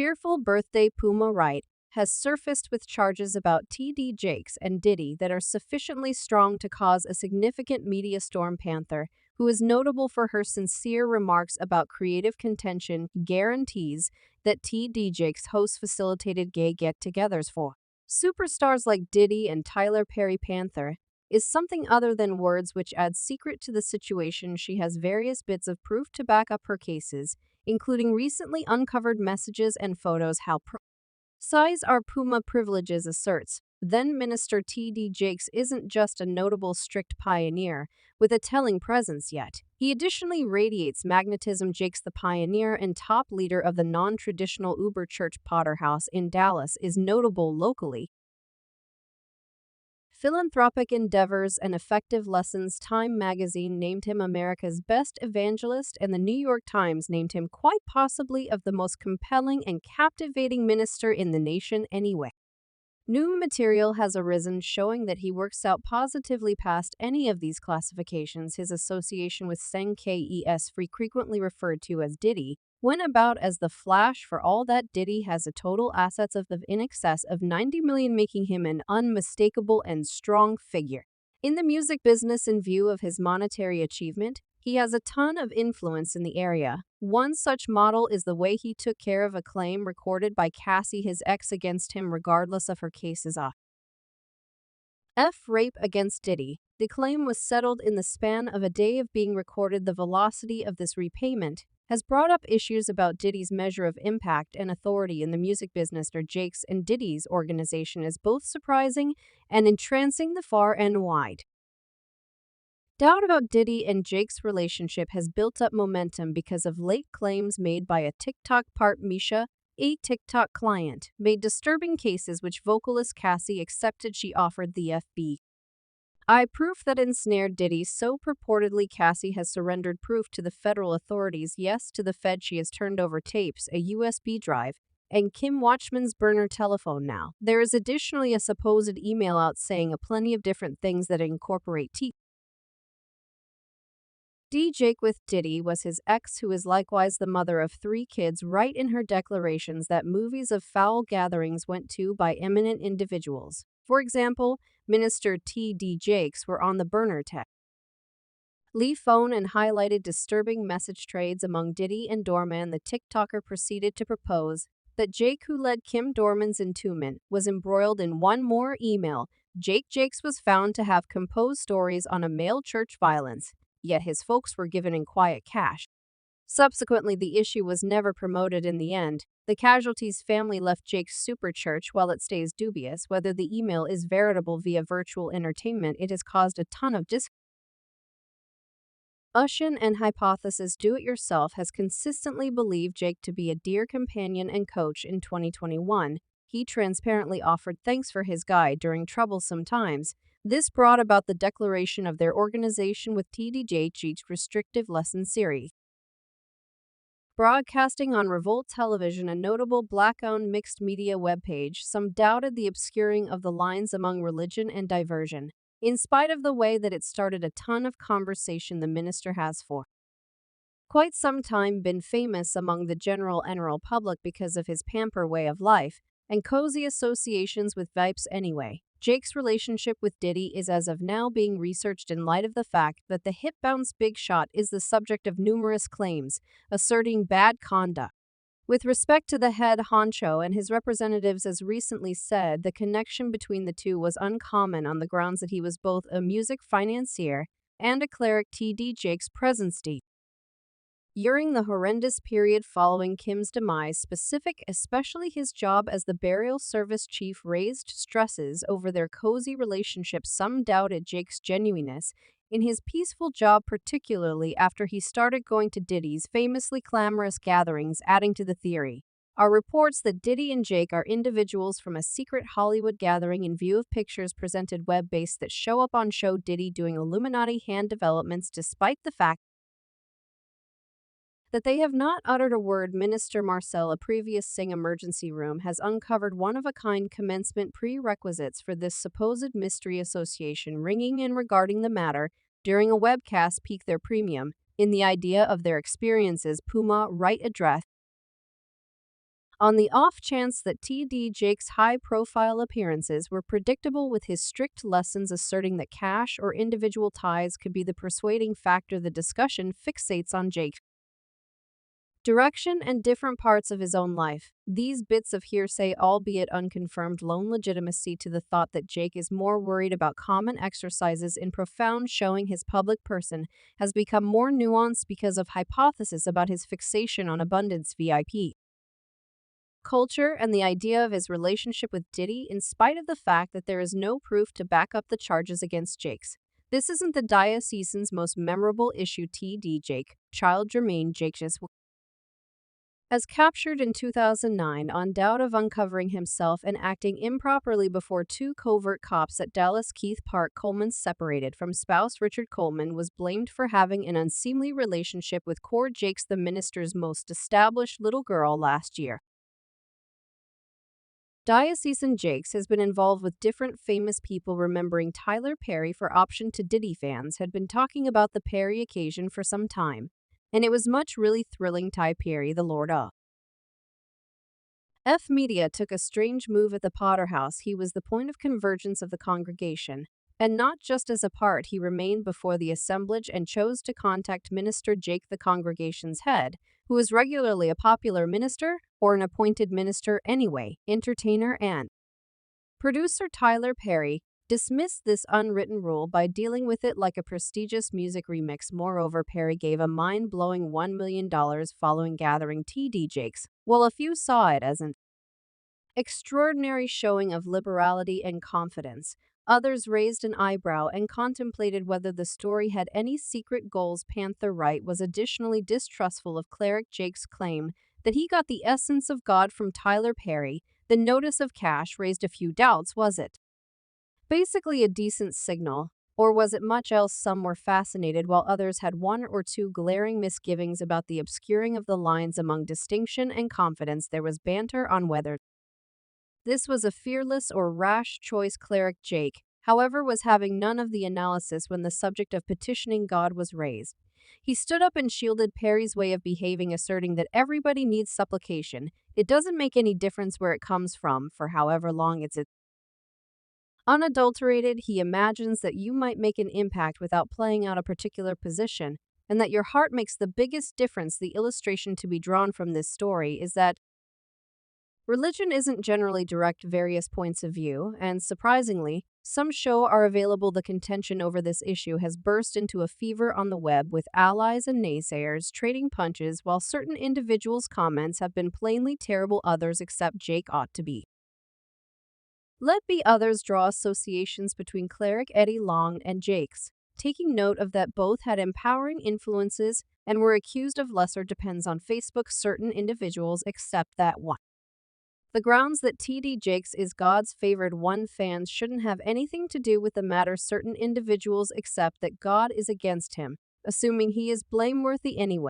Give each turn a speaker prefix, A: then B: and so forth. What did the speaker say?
A: Fearful birthday Puma Wright has surfaced with charges about TD Jakes and Diddy that are sufficiently strong to cause a significant media storm. Panther, who is notable for her sincere remarks about creative contention, guarantees that TD Jakes hosts facilitated gay get-togethers for superstars like Diddy and Tyler Perry. Panther is something other than words, which adds secret to the situation. She has various bits of proof to back up her cases, including recently uncovered messages and photos. How size our Puma privileges, asserts. Then Minister T.D. Jakes isn't just a notable strict pioneer with a telling presence yet. He additionally radiates magnetism. Jakes, the pioneer and top leader of the non-traditional Uber Church Potterhouse in Dallas, is notable locally. Philanthropic endeavors and effective lessons. Time magazine named him America's best evangelist, and the New York Times named him quite possibly of the most compelling and captivating minister in the nation anyway. New material has arisen showing that he works out positively past any of these classifications. His association with Sang Kes, frequently referred to as Diddy, went about as the Flash. For all that, Diddy has a total assets of in excess of $90 million, making him an unmistakable and strong figure in the music business. In view of his monetary achievement, he has a ton of influence in the area. One such model is the way he took care of a claim recorded by Cassie, his ex, against him, regardless of her case's rape against Diddy. The claim was settled in the span of a day of being recorded. The velocity of this repayment has brought up issues about Diddy's measure of impact and authority in the music business. Jakes and Diddy's organization is both surprising and entrancing the far and wide. Doubt about Diddy and Jake's relationship has built up momentum because of late claims made by a TikTok part. Misha, a TikTok client, made disturbing cases which vocalist Cassie accepted she offered the FBI proof that ensnared Diddy. So purportedly, Cassie has surrendered proof to the federal authorities. Yes, to the Fed. She has turned over tapes, a USB drive, and Kim Watchman's burner telephone. Now, there is additionally a supposed email out saying plenty of different things that incorporate D. Jake with Diddy was his ex, who is likewise the mother of 3 kids. Write in her declarations that movies of foul gatherings went to by eminent individuals. For example, Minister T.D. Jakes were on the burner phone and highlighted disturbing message trades among Diddy and Dorman. The TikToker proceeded to propose that Jake, who led Kim Dorman's entombment, was embroiled in one more email. Jakes was found to have composed stories on a male church violence, yet his folks were given in quiet cash. Subsequently, the issue was never promoted. In the end, the casualty's family left Jake's super church. While it stays dubious whether the email is veritable via virtual entertainment, it has caused a ton of discussion and hypothesis. Do-it-yourself has consistently believed Jake to be a dear companion and coach. In 2021, he transparently offered thanks for his guide during troublesome times. This brought about the declaration of their organization with TD Jakes' restrictive lesson series. Broadcasting on Revolt Television, a notable black-owned mixed media webpage, some doubted the obscuring of the lines among religion and diversion. In spite of the way that it started a ton of conversation, the minister has for quite some time been famous among the general public because of his pamper way of life and cozy associations with vipes. Anyway, Jake's relationship with Diddy is as of now being researched in light of the fact that the hip-bounce Big Shot is the subject of numerous claims, asserting bad conduct. With respect to the head honcho and his representatives, as recently said, the connection between the two was uncommon on the grounds that he was both a music financier and a cleric. T.D. Jakes' presence during the horrendous period following Kim's demise, especially his job as the burial service chief, raised stresses over their cozy relationship. Some doubted Jake's genuineness in his peaceful job, particularly after he started going to Diddy's famously clamorous gatherings. Adding to the theory are reports that Diddy and Jake are individuals from a secret Hollywood gathering. In view of pictures presented web-based that show up on show Diddy doing Illuminati hand developments, despite the fact that they have not uttered a word. Minister Marcel, a previous Sing emergency room, has uncovered one-of-a-kind commencement prerequisites for this supposed mystery association. Ringing in regarding the matter during a webcast piqued their premium in the idea of their experiences. Puma Wright addressed On the off chance that TD Jake's high-profile appearances were predictable, with his strict lessons asserting that cash or individual ties could be the persuading factor, the discussion fixates on Jake's direction and different parts of his own life. These bits of hearsay, albeit unconfirmed, loan legitimacy to the thought that Jake is more worried about common exercises in profound, showing his public person has become more nuanced because of hypothesis about his fixation on abundance VIP culture and the idea of his relationship with Diddy, in spite of the fact that there is no proof to back up the charges against Jake's. This isn't the diocese's most memorable issue. TD Jake, child Jermaine Jake's, as captured in 2009 on doubt of uncovering himself and acting improperly before two covert cops at Dallas Keith Park. Coleman, separated from spouse Richard Coleman, was blamed for having an unseemly relationship with Core Jake's, the minister's most established little girl, last year. Diocesan Jakes has been involved with different famous people, remembering Tyler Perry for Option to Diddy. Fans had been talking about the Perry occasion for some time, and it was much really thrilling. Ty Perry, the Lord of F Media, took a strange move at the Potter House. He was the point of convergence of the congregation, and not just as a part. He remained before the assemblage and chose to contact Minister Jake, the congregation's head, who is regularly a popular minister, or an appointed minister anyway. Entertainer and producer Tyler Perry dismissed this unwritten rule by dealing with it like a prestigious music remix. Moreover, Perry gave a mind-blowing $1 million following gathering TD Jakes. While a few saw it as an extraordinary showing of liberality and confidence, others raised an eyebrow and contemplated whether the story had any secret goals. Panther Wright was additionally distrustful of cleric Jake's claim that he got the essence of God from Tyler Perry. The notice of cash raised a few doubts. Was it basically a decent signal, or was it much else? Some were fascinated, while others had one or two glaring misgivings about the obscuring of the lines among distinction and confidence. There was banter on whether this was a fearless or rash choice. Cleric Jake, however, was having none of the analysis when the subject of petitioning God was raised. He stood up and shielded Perry's way of behaving, asserting that everybody needs supplication. It doesn't make any difference where it comes from, for however long it's unadulterated. He imagines that you might make an impact without playing out a particular position, and that your heart makes the biggest difference. The illustration to be drawn from this story is that religion isn't generally direct. Various points of view, and surprisingly, some show are available. The contention over this issue has burst into a fever on the web, with allies and naysayers trading punches. While certain individuals' comments have been plainly terrible, others accept Jake ought to be let be. Others draw associations between cleric Eddie Long and Jake's, taking note of that both had empowering influences and were accused of lesser depends on Facebook. Certain individuals accept that one. The grounds that TD Jakes is God's favored one fans shouldn't have anything to do with the matter. Certain individuals accept that God is against him, assuming he is blameworthy anyway.